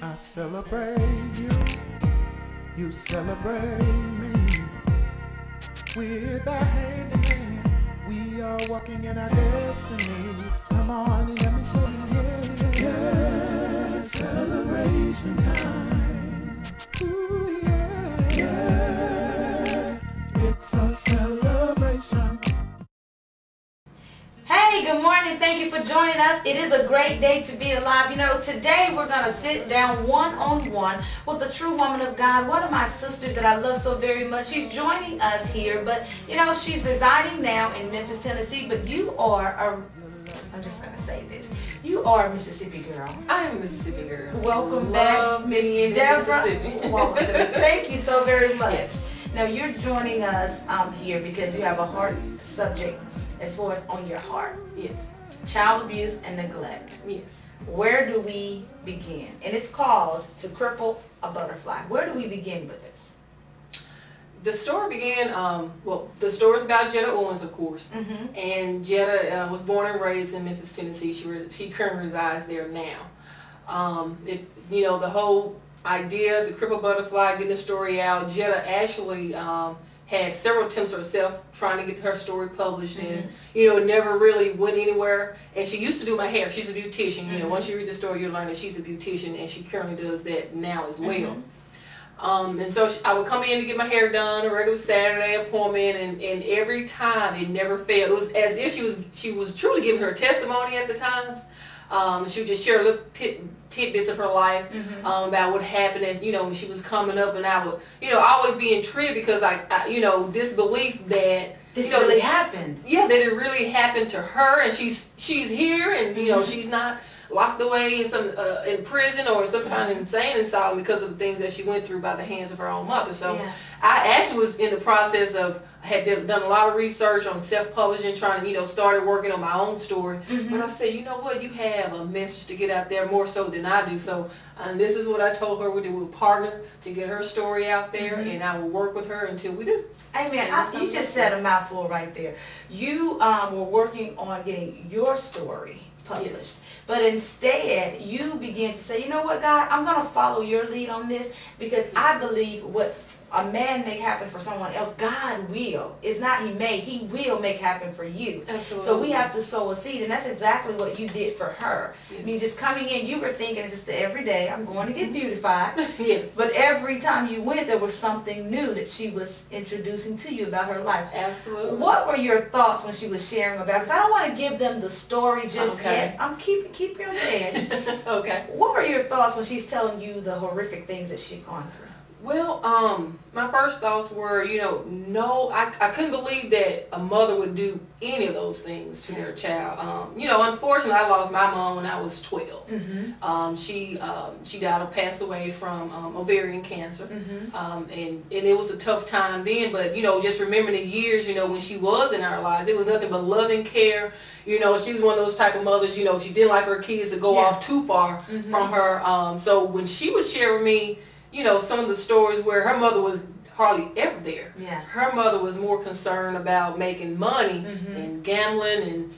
I celebrate you, you celebrate me. With our hand in hand, we are walking in our destiny. Come on and let me show you, yeah, celebration time. Ooh, yeah, yeah, it's a celebration. Hey, good morning. Thank you for joining us. It is a great day to be alive. You know, today we're going to sit down one-on-one with a true woman of God, one of my sisters that I love so very much. She's joining us here, but, you know, she's residing now in Memphis, Tennessee, but you are I'm just going to say this. You are a Mississippi girl. I am a Mississippi girl. Welcome back, Miss Debra. Welcome to me. Thank you so very much. Yes. Now, you're joining us here because you have a heart subject as far as on your heart. Yes. Child abuse and neglect. Yes. Where do we begin? And it's called To Cripple a Butterfly. Where do we begin with this? The story began, the story is about Jetta Owens, of course. Mm-hmm. And Jetta was born and raised in Memphis, Tennessee. She currently resides there now. The whole idea to Crippled Butterfly, getting the story out, Jetta actually had several attempts herself trying to get her story published, and never really went anywhere. And she used to do my hair. She's a beautician. You know, once you read the story, you learn that she's a beautician, and she currently does that now as well. And so I would come in to get my hair done, a regular Saturday appointment, and every time it never failed. It was as if she was truly giving her testimony at the times. She would just share little tidbits of her life about what happened, and when she was coming up, and I would always be intrigued because I disbelief that This really happened. Yeah, that it really happened to her, and she's here, and she's not locked away in in prison or some kind of insane asylum because of the things that she went through by the hands of her own mother. So I actually was in the process of done a lot of research on self-publishing, trying to started working on my own story. But I said, you know what, you have a message to get out there more so than I do. So this is what I told her we would partner to get her story out there, and I will work with her until we do. Amen. You just said a mouthful right there. You were working on getting your story published. Yes. But instead, you began to say, you know what, God, I'm going to follow your lead on this because I believe what a man make happen for someone else, God will. It's not he may, he will make happen for you. Absolutely. So we have to sow a seed, and that's exactly what you did for her. Yes. I mean, just coming in, you were thinking just every day, I'm going to get beautified. Yes. But every time you went, there was something new that she was introducing to you about her life. Absolutely. What were your thoughts when she was sharing about it? Because I don't want to give them the story just yet. I'm keep you on the edge. Okay. What were your thoughts when she's telling you the horrific things that she'd gone through? Well, my first thoughts were, no, I couldn't believe that a mother would do any of those things to their child. Unfortunately, I lost my mom when I was 12. She died or passed away from ovarian cancer, and it was a tough time then. But just remembering the years, when she was in our lives, it was nothing but loving care. She was one of those type of mothers. She didn't like her kids to go off too far from her. So when she would share with me, some of the stories where her mother was hardly ever there. Yeah. Her mother was more concerned about making money and gambling, and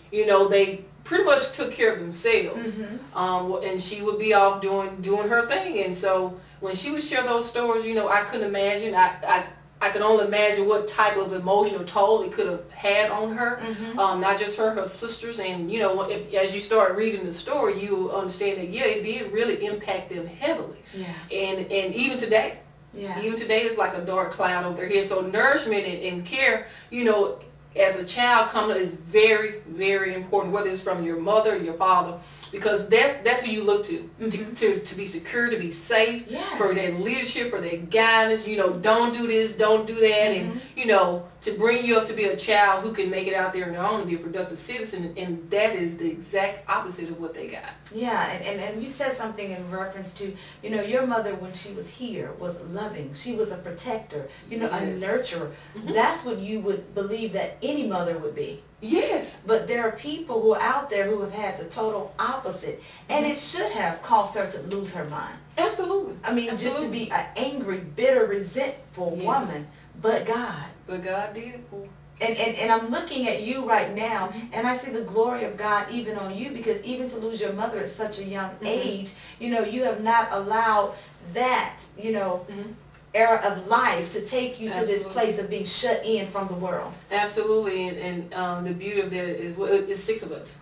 they pretty much took care of themselves. And she would be off doing her thing. And so when she would share those stories, I couldn't imagine. I could only imagine what type of emotional toll it could have had on her. Not just her sisters. And as you start reading the story, you understand that it did really impact them heavily. And even today, even today is like a dark cloud over their head. So nourishment and care, as a child coming is very, very important, whether it's from your mother or your father, because that's who you look to be secure, to be safe, for that leadership, for that guidance. Don't do this, don't do that, and to bring you up to be a child who can make it out there on their own and be a productive citizen. And that is the exact opposite of what they got. Yeah, and you said something in reference to your mother when she was here was loving. She was a protector, a nurturer. That's what you would believe that any mother would be. Yes. But there are people who are out there who have had the total opposite, and it should have caused her to lose her mind. Absolutely. I mean, just to be an angry, bitter, resentful woman, but God. But God did it for her. And I'm looking at you right now, and I see the glory of God even on you, because even to lose your mother at such a young age, you know, you have not allowed that, you know, era of life to take you to this place of being shut in from the world. Absolutely, and the beauty of that is, well, it's 6 of us.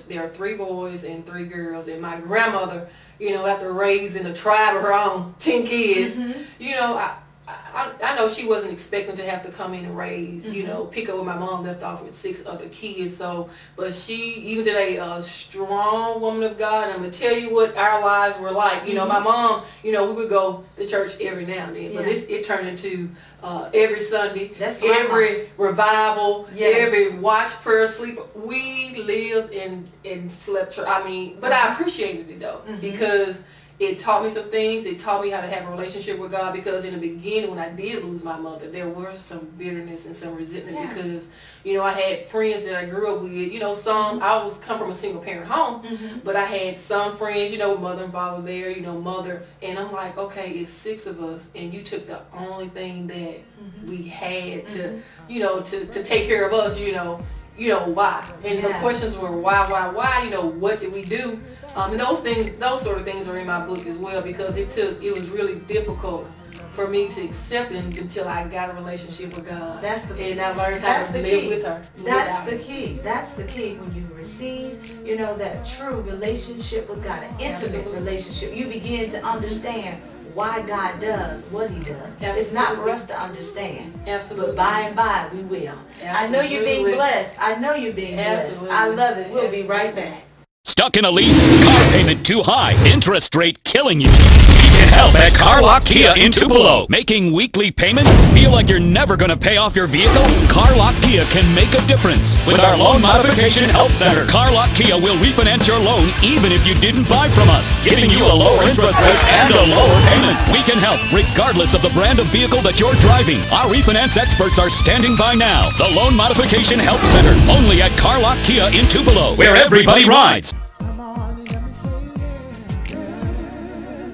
There are 3 boys and 3 girls, and my grandmother, you know, after raising a tribe of her own, 10 kids, you know, I know she wasn't expecting to have to come in and raise, you know, pick up where my mom left off with 6 other kids. So, but she, even today, a strong woman of God. And I'm going to tell you what our lives were like. You know, my mom, you know, we would go to church every now and then, but it turned into every Sunday, every revival, every watch, prayer, sleep. We lived and slept church. I mean, but I appreciated it though, because it taught me some things. It taught me how to have a relationship with God, because in the beginning, when I did lose my mother, there was some bitterness and some resentment because, you know, I had friends that I grew up with. You know, some, I come from a single parent home, but I had some friends, you know, mother and father there, you know, mother. And I'm like, okay, it's 6 of us, and you took the only thing that we had to, you know, to take care of us, you know, why? And the questions were why, you know, what did we do? And those sort of things are in my book as well, because it was really difficult for me to accept it until I got a relationship with God. And I learned how to live with her. That's the key. That's the key. When you receive, you know, that true relationship with God, an intimate relationship, you begin to understand why God does what he does. It's not for us to understand. But by and by we will. I know you're being blessed. I know you're being blessed. I love it. We'll be right back. Stuck in a lease? Car payment too high? Interest rate killing you? We can help at Carlock Kia in Tupelo. Making weekly payments? Feel like you're never going to pay off your vehicle? Carlock Kia can make a difference. With our Loan Modification Help Center, Carlock Kia will refinance your loan even if you didn't buy from us, giving you a lower interest rate and a lower payment. We can help regardless of the brand of vehicle that you're driving. Our refinance experts are standing by now. The Loan Modification Help Center, only at Carlock Kia in Tupelo, where everybody rides. Come on and let me say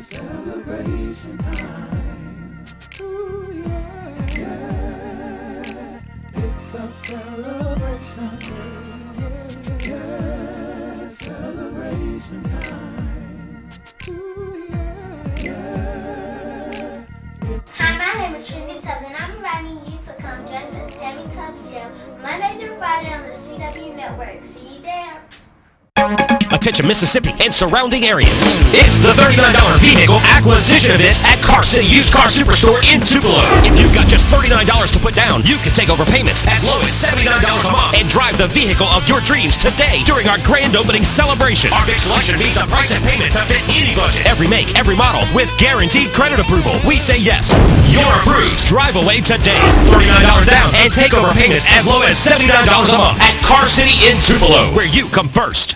celebration time. Ooh, it's a celebration. Celebration time. Ooh, Hi, my name is Trinity Tubbs, and I'm inviting you to come join the Jamie Tubbs Show Monday through Friday on the CW Network. See you there. Attention Mississippi and surrounding areas. It's the $39 vehicle acquisition event at Car City Used Car Superstore in Tupelo. If you've got just $39 to put down, you can take over payments as low as $79 a month and drive the vehicle of your dreams today during our grand opening celebration. Our big selection means a price and payment to fit any budget. Every make, every model with guaranteed credit approval. We say yes. You're approved. Drive away today. $39 down and take over payments as low as $79 a month at Car City in Tupelo, where you come first.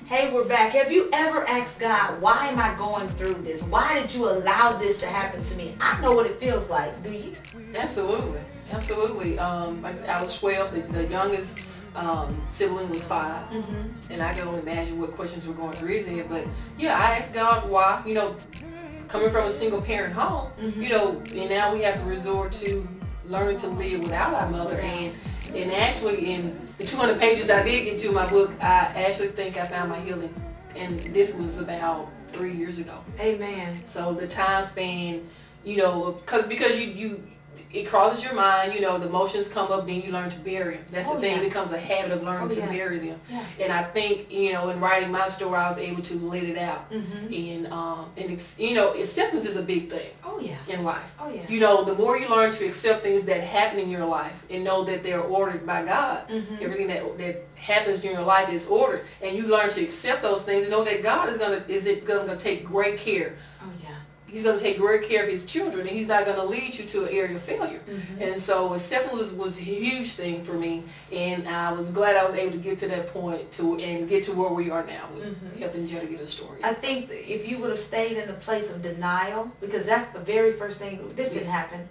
Hey, we're back. Have you ever asked God, why am I going through this? Why did you allow this to happen to me? I know what it feels like. Do you? Absolutely. Absolutely. Like I was 12. The youngest sibling was 5. And I can only imagine what questions were going through his head. But yeah, I asked God why. You know, coming from a single parent home, you know, and now we have to resort to learning to live without our mother. And actually, in the 200 pages I did get to in my book, I actually think I found my healing. And this was about 3 years ago. Amen. So the time span, you know, because it crosses your mind, you know, the emotions come up, then you learn to bury them. That's the thing. It becomes a habit of learning to bury them. And I think, you know, in writing my story, I was able to let it out. And you know, acceptance is a big thing. In life. You know, the more you learn to accept things that happen in your life and know that they're ordered by God, everything that happens in your life is ordered, and you learn to accept those things and know that God is gonna take great care. He's going to take great care of his children, and he's not going to lead you to an area of failure. And so acceptance was a huge thing for me, and I was glad I was able to get to that point and get to where we are now with helping Joe to get a story. I think if you would have stayed in the place of denial, because that's the very first thing, this didn't happen.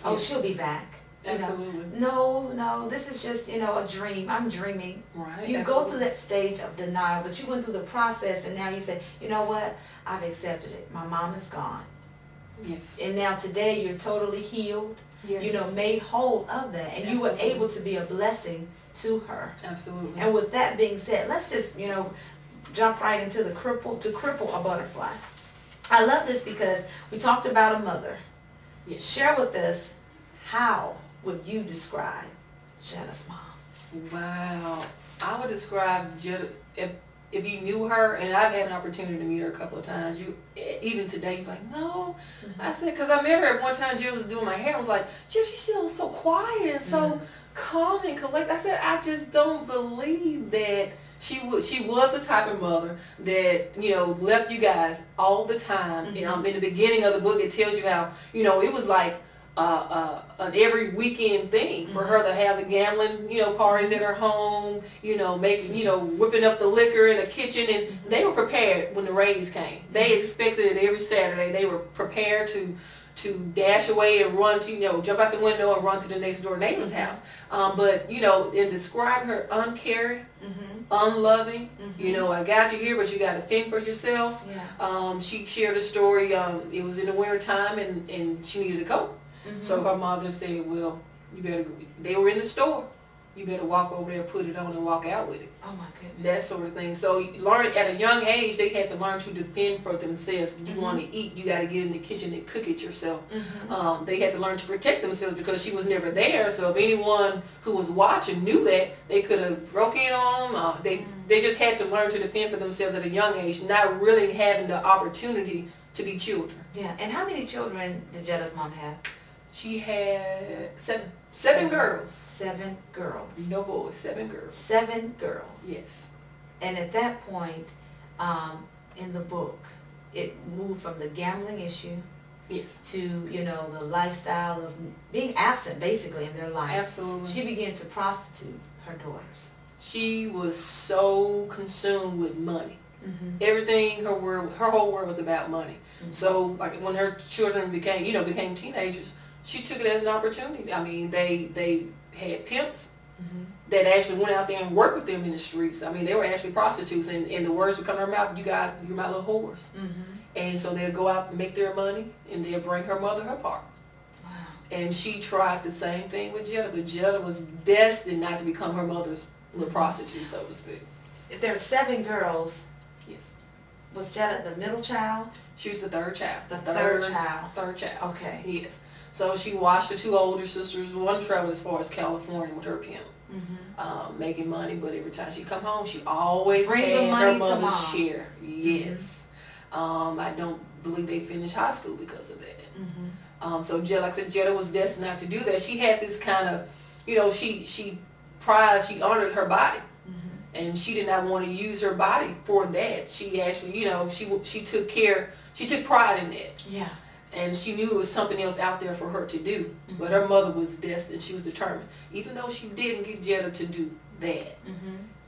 Oh, she'll be back. Absolutely. No, this is just, a dream. I'm dreaming. Right. You go through that stage of denial, but you went through the process, and now you say, you know what? I've accepted it. My mom is gone. Yes. And now today you're totally healed, Yes. made whole of that, and you were able to be a blessing to her. Absolutely. And with that being said, let's just, jump right into the cripple a butterfly. I love this because we talked about a mother. Yes. Share with us, how would you describe Jetta's mom? Wow. I would describe Jetta, if you knew her, and I've had an opportunity to meet her a couple of times, even today, you're like, no. I said, because I met her at one time, Jetta was doing my hair. I was like, Jetta, she's still so quiet and so calm and collected. I said, I just don't believe that she was the type of mother that, left you guys all the time. In the beginning of the book, it tells you how, it was like an every weekend thing for her to have the gambling, parties at her home, making, whipping up the liquor in the kitchen, and they were prepared when the rains came. They expected it every Saturday. They were prepared to dash away and run to, jump out the window and run to the next door neighbor's house. But, in describing her uncaring, unloving, I got you here, but you got to fend for yourself. Yeah. She shared a story, it was in the winter time, and she needed a coat. So her mother said, well, you better go. They were in the store. You better walk over there, put it on, and walk out with it. Oh, my goodness. That sort of thing. So at a young age, they had to learn to defend for themselves. If you want to eat, you got to get in the kitchen and cook it yourself. They had to learn to protect themselves because she was never there. So if anyone who was watching knew that, they could have broke in on them. They just had to learn to defend for themselves at a young age, not really having the opportunity to be children. Yeah. And how many children did Jetta's mom have? She had seven girls. 7 girls. No boys, 7 girls. 7 girls. Yes. And at that point, in the book, it moved from the gambling issue Yes. to, the lifestyle of being absent, basically, in their life. Absolutely. She began to prostitute her daughters. She was so consumed with money. Everything, her whole world was about money. So, like when her children became teenagers, she took it as an opportunity. I mean, they had pimps that actually went out there and worked with them in the streets. I mean, they were actually prostitutes, and the words would come out of her mouth, you're my little whores. And so they'd go out and make their money, and they'd bring her mother her part. Wow. And she tried the same thing with Jetta, but Jetta was destined not to become her mother's little prostitute, so to speak. If there were 7 girls, Yes. was Jetta the middle child? She was the third child. The third child. Third child. Okay. Yes. So she watched the 2 older sisters. One traveled as far as California with her pimp, making money. But every time she come home, she always Bring the had money her to mother's mom. share. Yes. I don't believe they finished high school because of that. So Jetta, like I said, Jetta was destined not to do that. She had this kind of, she honored her body. And she did not want to use her body for that. She actually, she took pride in that. Yeah. And she knew it was something else out there for her to do. But her mother was destined. She was determined. Even though she didn't get Jetta to do that,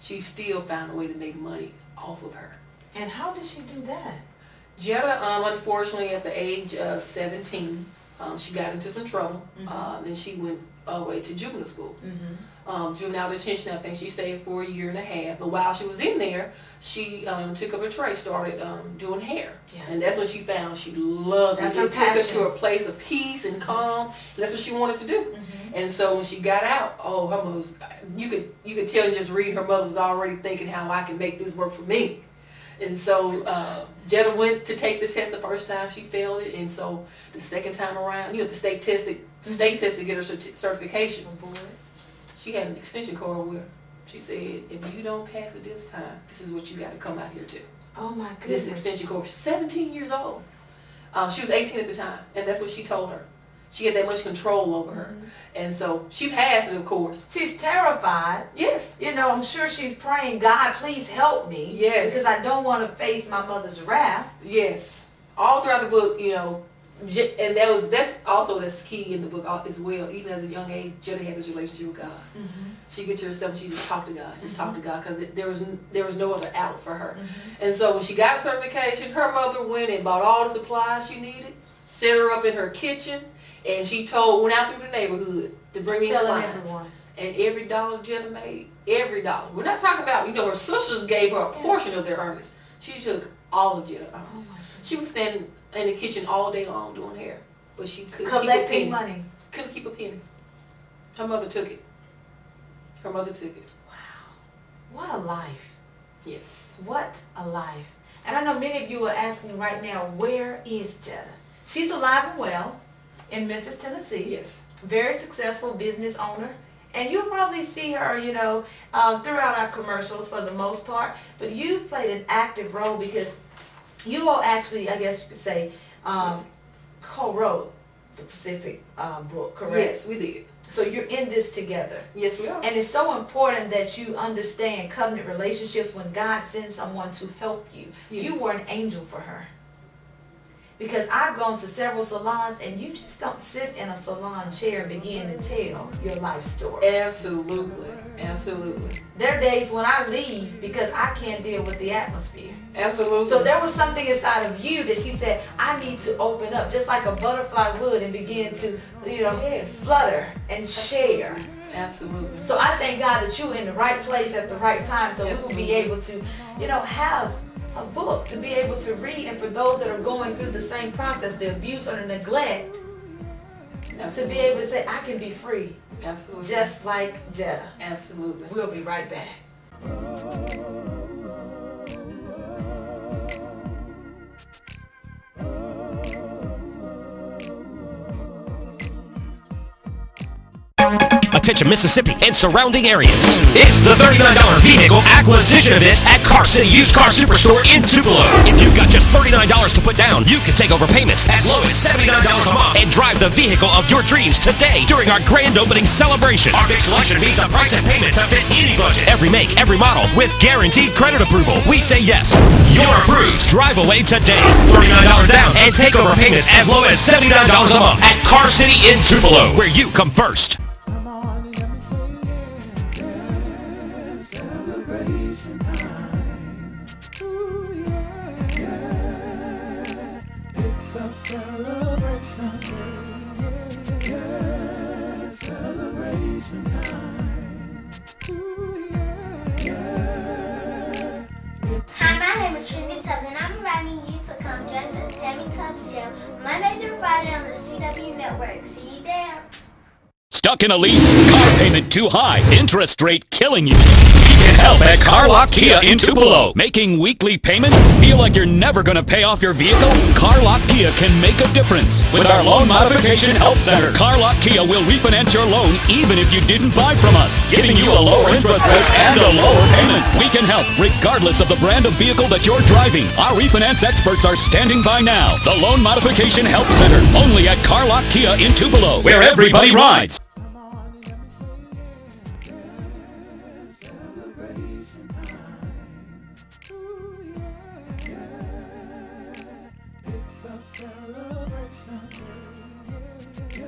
she still found a way to make money off of her. And how did she do that? Jetta, unfortunately, at the age of 17, she got into some trouble. Then she went away to juvenile school. Juvenile detention, I think she stayed for 1.5 years. But while she was in there, she took up a trade, started doing hair. Yeah. And that's what she found she loved. That's it. her It took her passion. to a place of peace and calm. And that's what she wanted to do. And so when she got out, her mother was, you could tell and just read, her mother was already thinking how I can make this work for me. And so Jetta went to take the test the first time, she failed it, and so the second time around, the state test to get her certification. She had an extension cord with her. She said, if you don't pass it this time, this is what you got to come out here to. Oh my goodness. This extension cord. She's 17 years old. She was 18 at the time, and that's what she told her. She had that much control over her. And so she passed it, of course. She's terrified. Yes. I'm sure she's praying, God, please help me. Yes. Because I don't want to face my mother's wrath. Yes. All throughout the book, and that's key in the book as well. Even as a young age, Jetta had this relationship with God. She get to herself and she just talked to God, talked to God, because there was no other out for her. And so when she got a certification, her mother went and bought all the supplies she needed, set her up in her kitchen, And she went out through the neighborhood to bring in Telling clients. everyone. And every dollar Jetta made, every dollar. We're not talking about, her sisters gave her a portion of their earnings. She took all of Jetta earnings. She was standing in the kitchen all day long doing hair, but she couldn't Collecting keep a penny. money. Couldn't keep a penny. Her mother took it. Her mother took it. Wow. What a life. Yes. What a life. And I know many of you are asking right now, where is Jetta? She's alive and well in Memphis, Tennessee. Yes. Very successful business owner. And you'll probably see her, throughout our commercials for the most part. But you've played an active role because you all actually, I guess you could say, co-wrote the Pacific book, correct? Yes, we did. So you're in this together. Yes, we are. And it's so important that you understand covenant relationships when God sends someone to help you. Yes. You were an angel for her. Because I've gone to several salons and you just don't sit in a salon chair and begin to tell your life story. Absolutely. Absolutely. There are days when I leave because I can't deal with the atmosphere. Absolutely. So there was something inside of you that she said, I need to open up, just like a butterfly would, and begin to, Yes. flutter and share. Absolutely. So I thank God that you're in the right place at the right time, so we will be able to, have a book to be able to read, and for those that are going through the same process, the abuse or the neglect, to be able to say, I can be free. Absolutely. Just like Jetta. Absolutely. We'll be right back. Attention Mississippi and surrounding areas. It's the $39 vehicle acquisition event at Car City Used Car Superstore in Tupelo. If you've got just $39 to put down, you can take over payments as low as $79 a month and drive the vehicle of your dreams today during our grand opening celebration. Our big selection means a price and payment to fit any budget. Every make, every model with guaranteed credit approval. We say yes. You're approved. Drive away today. $39 down and take over payments as low as $79 a month at Car City in Tupelo, where you come first. Come on and let me say celebration time. Ooh, yeah. It's a celebration. Yeah, celebration time. Ooh, yeah. Hi, my name is Trinity Tubbs, and I'm inviting you to come join the Jamie Tubbs Show Monday through Friday on the CW Network. See you there. Stuck in a lease? Car payment too high? Interest rate killing you? We can help at Car Lock Kia in Tupelo. Making weekly payments? Feel like you're never going to pay off your vehicle? Car Lock Kia can make a difference. With our Loan Modification Help Center, Car Lock Kia will refinance your loan even if you didn't buy from us, giving you a lower interest rate and a lower payment. We can help regardless of the brand of vehicle that you're driving. Our refinance experts are standing by now. The Loan Modification Help Center, only at Car Lock Kia in Tupelo, where everybody rides. Come on and let me say celebration time. Ooh, yeah. It's a celebration. Yeah,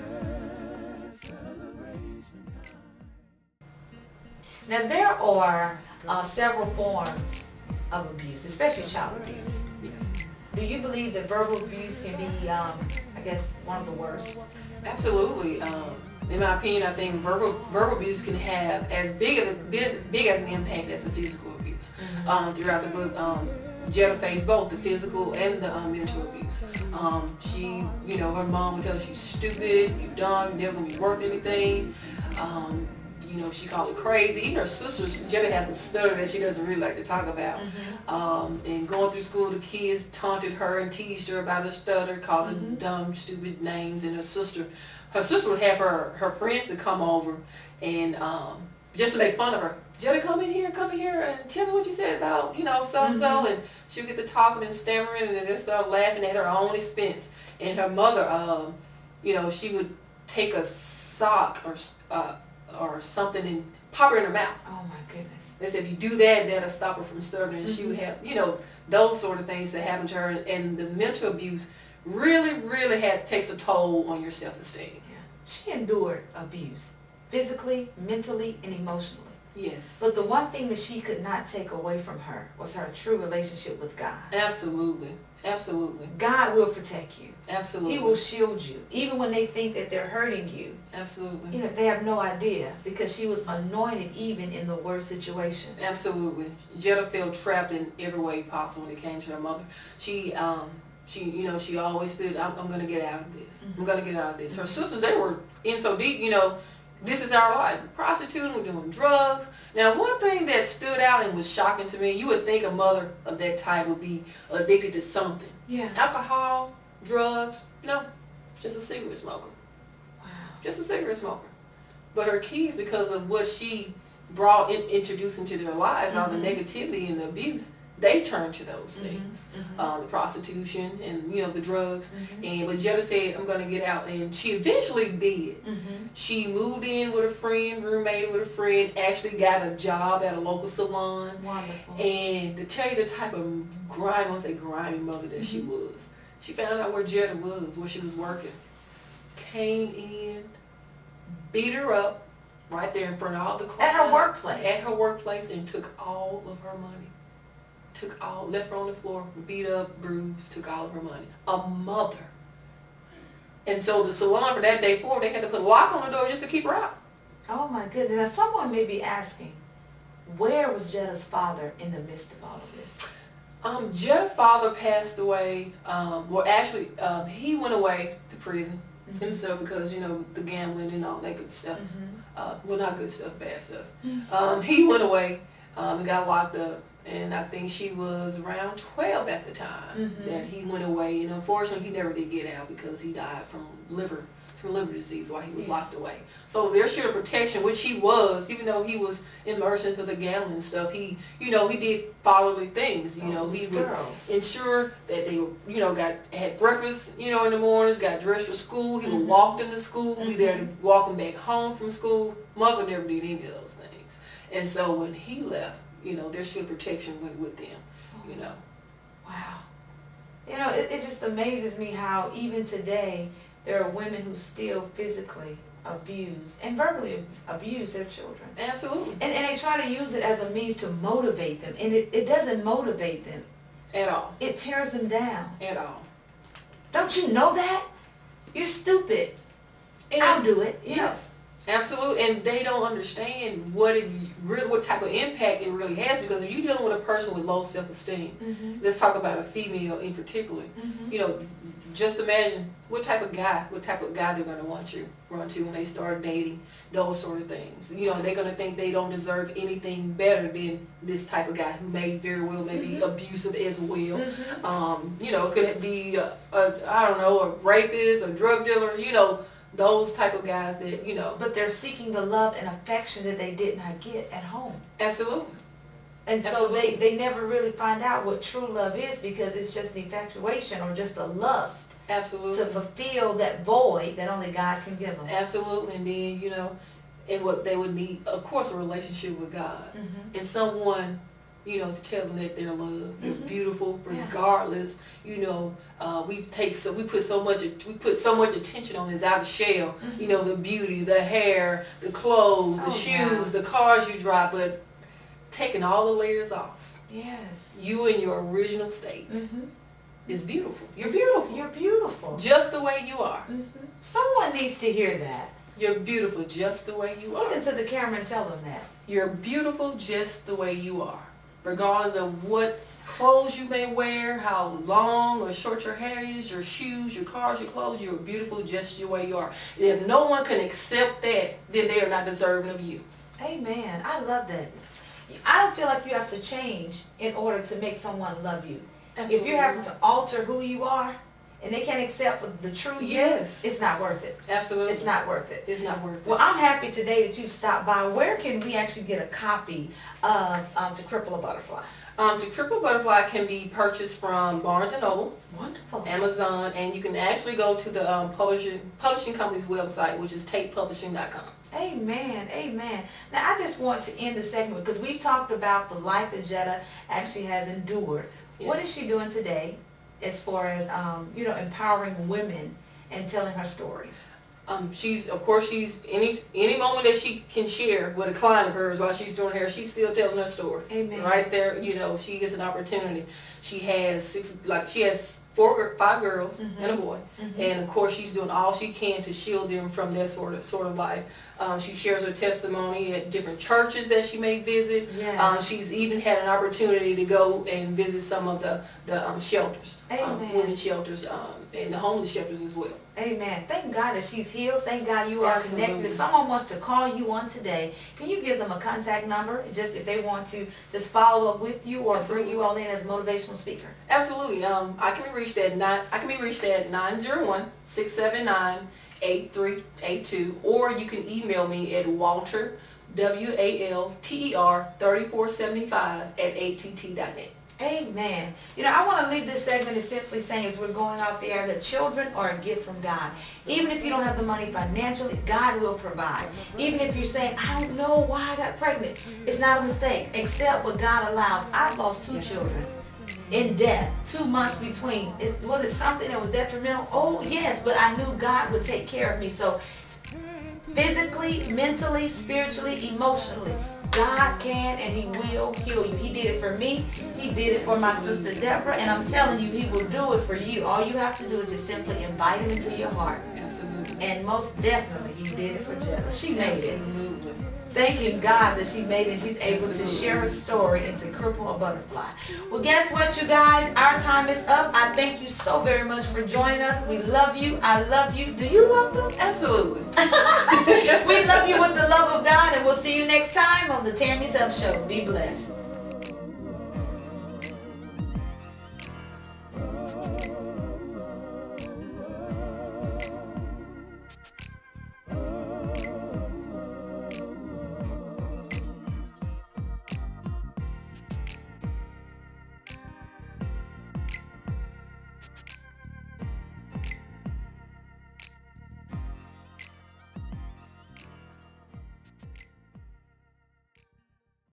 celebration time. Now there are several forms of abuse, especially child abuse. Yes. Do you believe that verbal abuse can be, one of the worst? Absolutely. In my opinion, I think verbal abuse can have as big as an impact as the physical abuse. Throughout the book, Jetta faced both the physical and the mental abuse. She, her mom would tell her she's stupid, you dumb, you're never gonna be worth anything. She called her crazy. Even her sisters, Jetta has a stutter that she doesn't really like to talk about. And going through school, the kids taunted her and teased her about her stutter, called her dumb, stupid names. And her sister would have her friends to come over and just to make fun of her. Jetta, come in here, and tell me what you said about, so-and-so. And she would get to talking and stammering, and then they start laughing at her own expense. And her mother, she would take a sock or something and pop her in her mouth. Oh my goodness. They said if you do that, that'll stop her from stuttering. And she would have, those sort of things that happen to her. And the mental abuse really, really takes a toll on your self-esteem. Yeah. She endured abuse, physically, mentally, and emotionally. Yes. But the one thing that she could not take away from her was her true relationship with God. Absolutely. Absolutely. God will protect you. Absolutely. He will shield you. Even when they think that they're hurting you. Absolutely. You know, they have no idea because she was anointed even in the worst situations. Absolutely. Jetta felt trapped in every way possible when it came to her mother. She always stood, I'm going to get out of this. I'm going to get out of this. Her sisters, they were in so deep, this is our life. Prostituting, we're doing drugs. Now, one thing that stood out and was shocking to me, you would think a mother of that type would be addicted to something. Yeah. Alcohol, drugs, no, just a cigarette smoker. Wow. Just a cigarette smoker. But her kids, because of what she introduced into their lives, all the negativity and the abuse, they turned to those things, the prostitution and the drugs. But Jetta said, "I'm going to get out," and she eventually did. She moved in with a friend, roommated with a friend, actually got a job at a local salon. Wonderful. And to tell you the type of grimy mother that she was, she found out where Jetta was, where she was working, came in, beat her up right there in front of all the clients. At her workplace. At her workplace, and took all of her money. Left her on the floor, beat up, bruised, took all of her money. A mother. And so the salon for that day forward, they had to put a lock on the door just to keep her out. Oh my goodness. Now someone may be asking, where was Jetta's father in the midst of all of this? Jetta's father passed away. He went away to prison himself because, the gambling and all that good stuff. Well, not good stuff, bad stuff. He went away and got locked up. And I think she was around 12 at the time that he went away. And unfortunately, he never did get out because he died from liver disease while he was locked away. So their shield of protection, which he was, even though he was immersed into the gambling and stuff, he did fatherly things. He would ensure that they had breakfast, in the mornings, got dressed for school. He would walk them to school, be there to walk them back home from school. Mother never did any of those things. And so when he left, their shield of protection went with them, Wow. It just amazes me how even today there are women who still physically abuse and verbally abuse their children. Absolutely. And they try to use it as a means to motivate them. And it doesn't motivate them. At all. It tears them down. At all. Don't you know that? You're stupid. I'll do it. Yes. Absolutely, and they don't understand what type of impact it really has, because if you're dealing with a person with low self-esteem, let's talk about a female in particular, just imagine what type of guy they're going to want you run to when they start dating, those sort of things. They're going to think they don't deserve anything better than this type of guy who may very well be abusive as well. It could be a rapist, a drug dealer, those type of guys that, But they're seeking the love and affection that they did not get at home. Absolutely. And so they never really find out what true love is, because it's just an infatuation or just a lust. Absolutely. To fulfill that void that only God can give them. Absolutely. And then, and what they would need, of course, a relationship with God. And someone, to tell them that they're loved, they're beautiful, regardless. We put so much attention on this outer shell. The beauty, the hair, the clothes, the shoes, the cars you drive, but taking all the layers off. Yes. You in your original state is beautiful. You're beautiful. You're beautiful. Just the way you are. Someone needs to hear that. You're beautiful just the way you are. Look into the camera and tell them that. You're beautiful just the way you are. Regardless of what clothes you may wear, how long or short your hair is, your shoes, your cars, your clothes, you're beautiful just the way you are. And if no one can accept that, then they are not deserving of you. Amen. I love that. I don't feel like you have to change in order to make someone love you. Absolutely. If you're having to alter who you are and they can't accept the true you, it's not worth it. Absolutely. It's not worth it. It's not worth it. Well, I'm happy today that you stopped by. Where can we actually get a copy of To Cripple a Butterfly? To Crippled Butterfly can be purchased from Barnes & Noble, Wonderful. Amazon, and you can actually go to the publishing company's website, which is tapepublishing.com. Amen. Amen. Now, I just want to end the segment because we've talked about the life that Jetta actually has endured. Yes. What is she doing today as far as, empowering women and telling her story? She's any moment that she can share with a client of hers while she's doing hair, she's still telling her story. Amen. Right there, she gets an opportunity. She has 5 girls and a boy, and of course she's doing all she can to shield them from that sort of life. She shares her testimony at different churches that she may visit. Yes. She's even had an opportunity to go and visit some of the shelters, women's shelters, and the homeless shelters as well. Amen. Thank God that she's healed. Thank God you are connected. If someone wants to call you on today, can you give them a contact number, just if they want to just follow up with you or bring you all in as a motivational speaker? Absolutely. I can be reached at 901-679-8382, or you can email me at Walter, WALTER 3475 @att.net. Amen. I want to leave this segment as simply saying, as we're going out there, that children are a gift from God. Even if you don't have the money financially, God will provide. Even if you're saying, I don't know why I got pregnant, it's not a mistake. Accept what God allows. I've lost 2 children in death, 2 months between. Was it something that was detrimental? Oh, yes, but I knew God would take care of me. So physically, mentally, spiritually, emotionally, God can and He will heal you. He did it for me. He did it for my sister Debra, and I'm telling you, He will do it for you. All you have to do is just simply invite Him into your heart. Absolutely. And most definitely, He did it for Debra. She made it. Thanking God that she made it and she's able to share her story into Crippled Butterfly. Well, guess what, you guys? Our time is up. I thank you so very much for joining us. We love you. I love you. Do you love them? Absolutely. We love you with the love of God, and we'll see you next time on the Tammy Tubb Show. Be blessed.